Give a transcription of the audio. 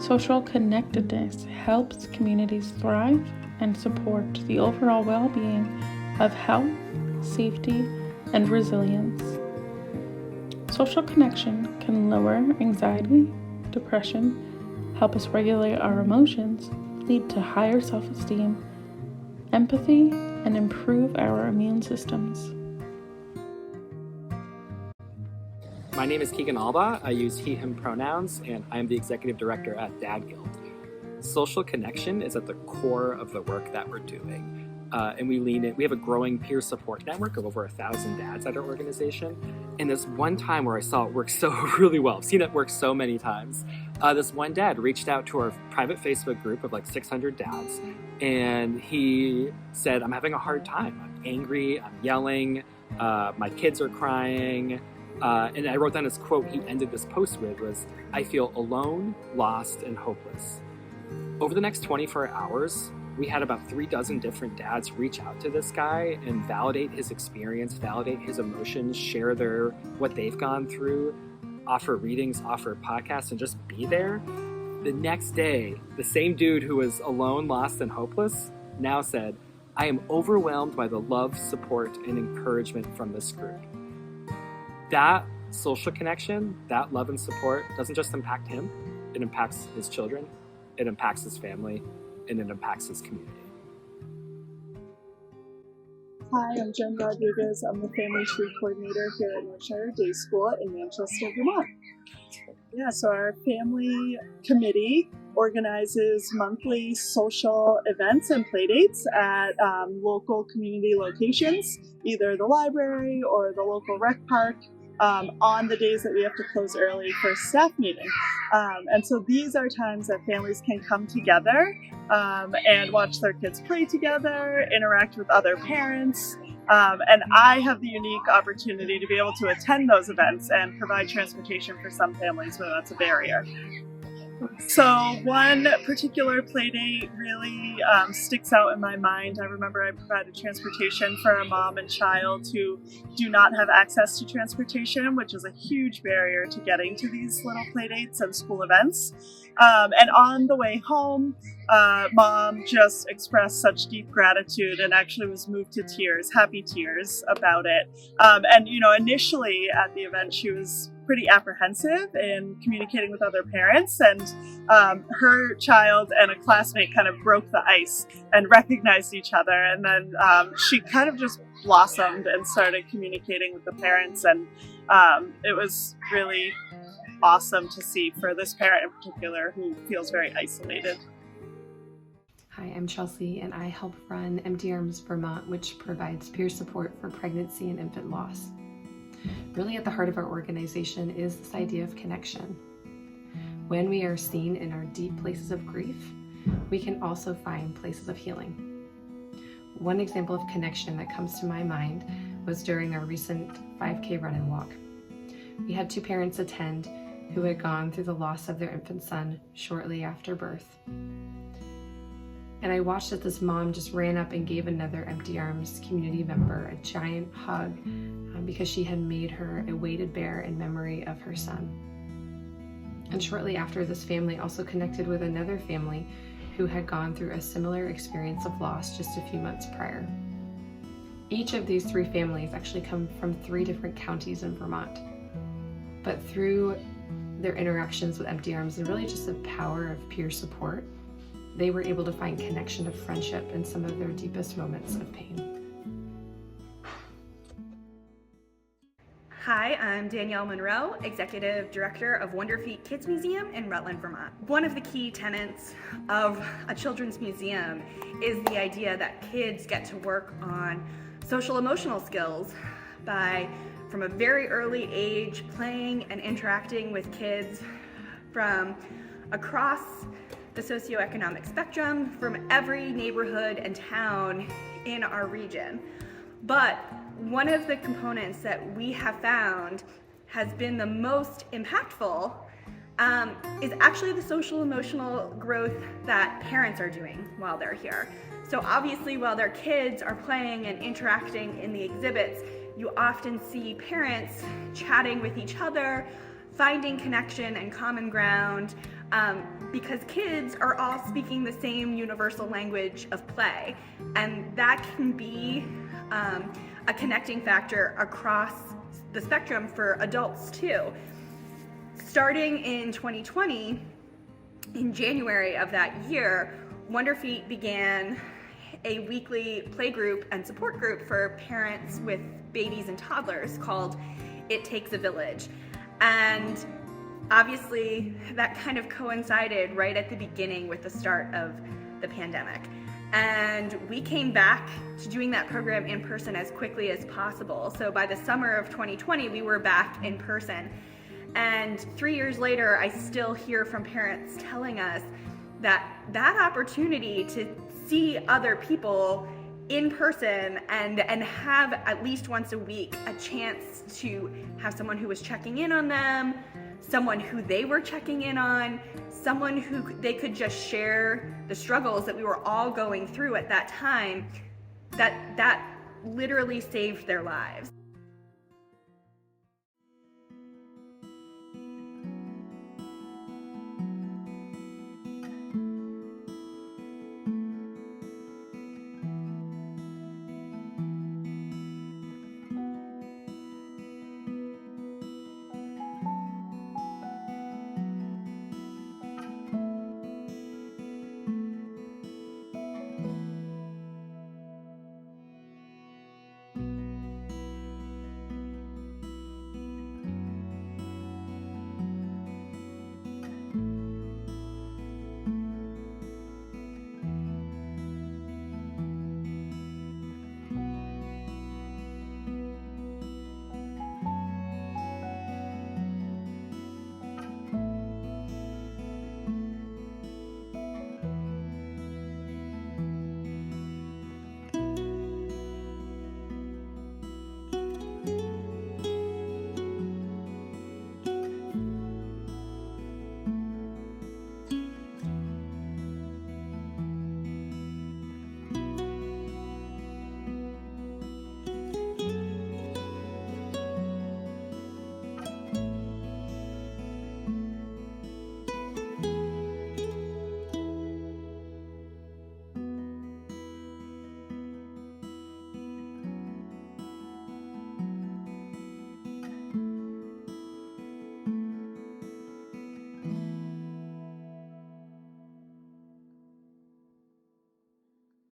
Social connectedness helps communities thrive and support the overall well-being of health, safety, and resilience. Social connection can lower anxiety, depression, help us regulate our emotions, lead to higher self-esteem, empathy, and improve our immune systems. My name is Keegan Alba. I use he, him pronouns, and I'm the executive director at Dad Guild. Social connection is at the core of the work that we're doing. And we have a growing peer support network of over 1,000 dads at our organization. And this one time where I saw it work so really well, I've seen it work so many times. This one dad reached out to our private Facebook group of like 600 dads, and he said, I'm having a hard time. I'm angry, I'm yelling, my kids are crying. And I wrote down this quote he ended this post with was, I feel alone, lost, and hopeless. Over the next 24 hours, we had about 36 different dads reach out to this guy and validate his experience, validate his emotions, share what they've gone through, offer readings, offer podcasts, and just be there. The next day, the same dude who was alone, lost, and hopeless now said, I am overwhelmed by the love, support, and encouragement from this group. That social connection, that love and support doesn't just impact him, it impacts his children, it impacts his family, and it impacts his community. Hi, I'm Jen Rodriguez. I'm the Family Tree Coordinator here at Northshire Day School in Manchester, Vermont. Yeah, so our family committee organizes monthly social events and playdates at local community locations, either the library or the local rec park, on the days that we have to close early for staff meeting. And so these are times that families can come together and watch their kids play together, interact with other parents. And I have the unique opportunity to be able to attend those events and provide transportation for some families where that's a barrier. So one particular playdate really sticks out in my mind. I remember I provided transportation for a mom and child who do not have access to transportation, which is a huge barrier to getting to these little playdates and school events. And on the way home, mom just expressed such deep gratitude and actually was moved to tears, happy tears about it. And initially at the event, she was pretty apprehensive in communicating with other parents, and her child and a classmate kind of broke the ice and recognized each other, and then she kind of just blossomed and started communicating with the parents, and it was really awesome to see for this parent in particular who feels very isolated. Hi, I'm Chelsea, and I help run Empty Arms Vermont, which provides peer support for pregnancy and infant loss. Really at the heart of our organization is this idea of connection. When we are seen in our deep places of grief, we can also find places of healing. One example of connection that comes to my mind was during our recent 5K run and walk. We had 2 parents attend who had gone through the loss of their infant son shortly after birth. And I watched as this mom just ran up and gave another Empty Arms community member a giant hug because she had made her a weighted bear in memory of her son. And shortly after, this family also connected with another family who had gone through a similar experience of loss just a few months prior. Each of these 3 families actually come from 3 different counties in Vermont. But through their interactions with Empty Arms and really just the power of peer support, they were able to find connection of friendship in some of their deepest moments of pain. Hi, I'm Danielle Monroe, Executive Director of Wonder Feet Kids Museum in Rutland, Vermont. One of the key tenets of a children's museum is the idea that kids get to work on social emotional skills by, from a very early age, playing and interacting with kids from across the socioeconomic spectrum, from every neighborhood and town in our region. But one of the components that we have found has been the most impactful is actually the social emotional growth that parents are doing while they're here. So obviously while their kids are playing and interacting in the exhibits, you often see parents chatting with each other, finding connection and common ground, because kids are all speaking the same universal language of play, and that can be a connecting factor across the spectrum for adults too. Starting in 2020, in January of that year, Wonder Feet began a weekly play group and support group for parents with babies and toddlers called It Takes a Village. And obviously that kind of coincided right at the beginning with the start of the pandemic. And we came back to doing that program in person as quickly as possible. So by the summer of 2020, we were back in person. And 3 years later, I still hear from parents telling us that that opportunity to see other people in person and have at least once a week a chance to have someone who was checking in on them, someone who they were checking in on, someone who they could just share the struggles that we were all going through at that time, that literally saved their lives.